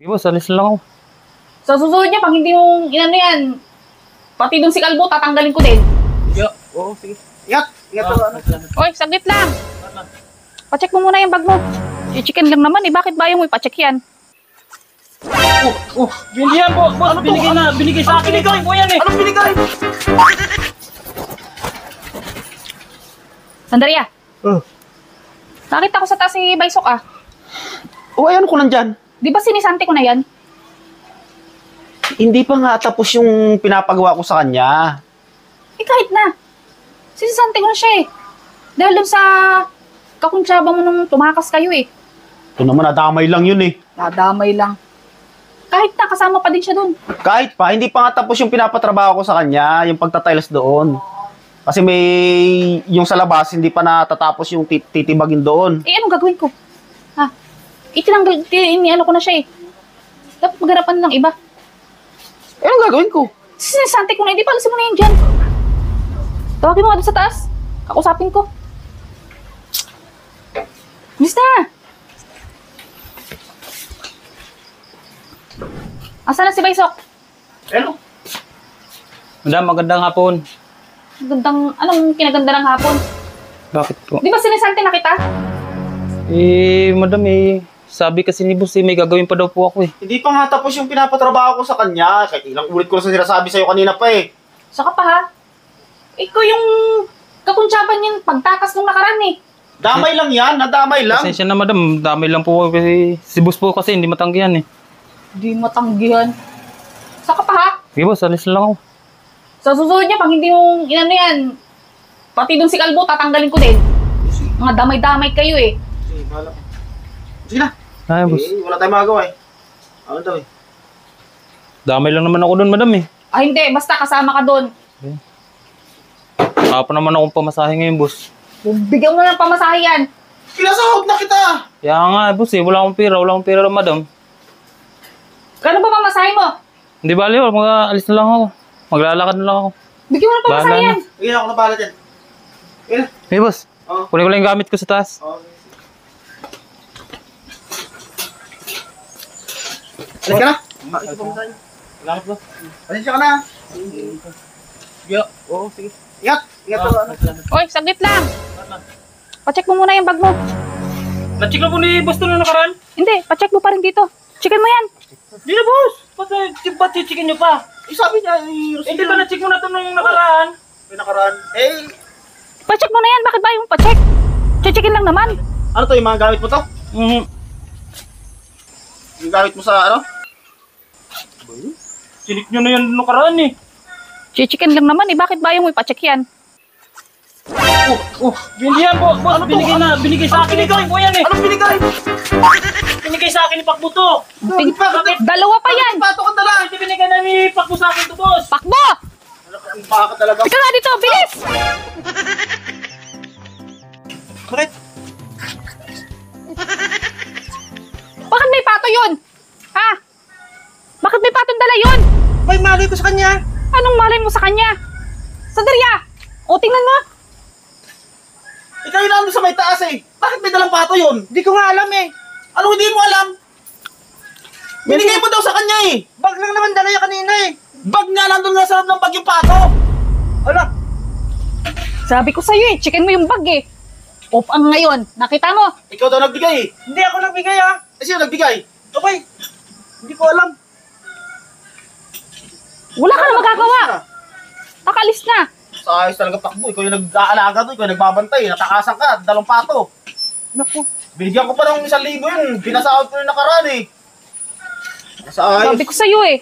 Boss, alis na lang ako. Sa susunod niya, pag hindi yung inano yan, pati dun si Kalbo, tatanggalin ko din. Oo, sige. Ingat! Ingat ka ano. Oy, saglit lang. Pacheck mo muna yung bag mo. I-chicken lang naman eh. Bakit ba yung ipacheck yan? Hindi yan po, boss. Ano to? Binigay sa akin. Binigay po yan eh. Anong binigay? Sandaria, nakita ko sa taas si Baysok ah. Ayan ko nandyan. Di ba sinisante ko na yan? Hindi pa nga tapos yung pinapagawa ko sa kanya. Eh kahit na. Sinisante ko na siya eh. Dahil dun sa kakuntsaba mo nung tumakas kayo eh. Ito naman, nadamay lang yun eh. Nadamay lang. Kahit na, kasama pa din siya dun. Kahit pa, hindi pa nga tapos yung pinapatrabaho ko sa kanya, yung pagtatiles doon. Kasi may, yung sa labas, hindi pa natatapos yung titibagin doon. Eh anong gagawin ko? Ha? Ano ko na siya eh. Dapat magharapan ng iba. Eh, anong gagawin ko? Sinisante ko na, hindi pa alisin mo na yan dyan. Tawagin mo nga doon sa taas. Kakusapin ko. Miss na! Asa na si Baysok? Ano? Madam, magandang hapon. Anong kinaganda ng hapon? Bakit po? Di ba sinisante na kita? Madam sabi kasi ni boss may gagawin pa daw po ako eh. Hindi pa nga tapos yung pinapatrabaho ko sa kanya. Kahit ilang ulit ko na sinasabi sa'yo kanina pa eh. Saka pa ha? Ikaw yung kakuntsaban yung pagtakas nung nakaraan eh. Damay lang yan, nadamay lang. Pasensya na madam, dami lang po kasi si boss po kasi hindi matanggihan eh. Di matanggihan. Saka pa ha? Sige boss, alis na lang ako. Sa susunod niya, pag hindi yung inano yan, pati dun si Kalbo, tatanggalin ko din. Mga damay-damay kayo eh. Sige, bahala ko. Sige na. Ay boss, Wala tayong magagawa eh. Ano daw eh? damay lang naman ako doon madam eh. Ah hindi, basta kasama ka doon. Wala pa naman akong pamasahe ngayon boss. Bigyan mo na ng pamasahe yan. Pinasahod na kita! Kaya nga boss wala akong pera madam. Gano'n ba pamasahe mo? Hindi bali, alis na lang ako. Maglalakad na lang ako. Bigyan mo ng pamasahe Bahala yan. Sige na, ako na bahala dyan. Sige na. Hey boss, Oo. kunin ko lang yung gamit ko sa taas. Alis ka na. Salamat boss. Alis ka na. Oo, sige. Ingat. Ingat ka ano. Oy, saglit lang. Pacheck mo muna yung bag mo. Na-check na po ni boss to na nakaraan. Hindi, pacheck mo pa rin dito. Checkin mo yan. Hindi na boss. Ba't chichikin nyo pa? Eh, sabi niya, Hindi ba na-check mo na to nung nakaraan? Pinakaraan. Eh, Pacheck mo na yan. Bakit ba yung pacheck? Checkin lang naman. ano to, yung mga gamit mo to? Yung gamit mo sa ano? Chinik nyo na yan nung nakaraan eh. Checkin lang naman eh. Bakit ba yung ipacheck yan? Hindi yan po. Boss, binigay sa akin. Binigay po yan eh. Anong binigay? Binigay sa akin ni Pakbo to. Dalawa pa yan. Pato ka talaga. Hindi binigay na ni Pakbo sa akin to boss. Pakbo! Ang baka talaga. Ika nga dito, bilis! Bakit? Bakit may pato yun? Ha? Bakit may patong dala yun? May mali ko sa kanya. Anong malay mo sa kanya? Sandaria! O, tingnan mo. Ikaw yung nandun sa may taas eh. Bakit may dalang pato yun? Hindi ko nga alam eh. Ano hindi mo alam? Binigay mo daw sa kanya eh. Bag lang naman dala niya kanina eh. Bag nga nandun nga sa loob ng bag yung pato. Ala, Sabi ko sa'yo eh, checkin mo yung bag eh. Off ang ngayon. Nakita mo? Ikaw daw nagbigay eh. hindi ako nagbigay ah. Eh sino nagbigay? Okay. Hindi ko alam. Wala ka na magagawa. Nakalis na. Sa ayos talaga Pakbo. Ikaw yung nag-aalaga doon. Ikaw yung nagbabantay. Natakasan ka. Dalawang pato. Naku. Binigyan ko pa ng 1,000 yun. Pinasahod ko yung nakaraan eh. Sa ayos. Sabi ko sa'yo eh.